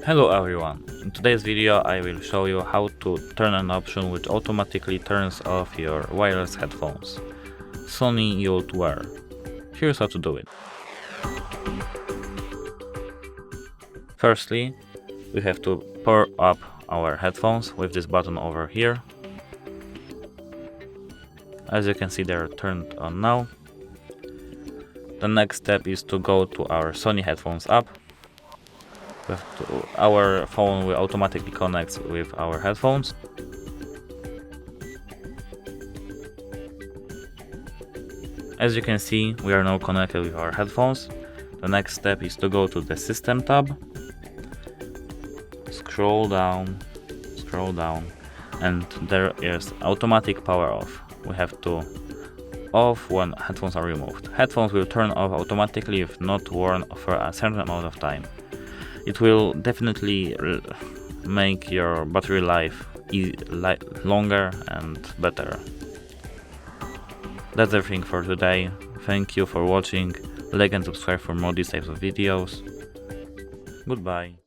Hello everyone, in today's video I will show you how to turn an option which automatically turns off your wireless headphones. Sony ULT Wear. Here's how to do it. Firstly, we have to power up our headphones with this button over here. As you can see, they're turned on now. The next step is to go to our Sony headphones app. Our phone will automatically connect with our headphones. As you can see, we are now connected with our headphones. The next step is to go to the System tab, scroll down, and there is automatic power off. We have to off when headphones are removed. Headphones will turn off automatically if not worn for a certain amount of time. It will definitely make your battery life longer and better. That's everything for today. Thank you for watching. Like and subscribe for more these types of videos. Goodbye.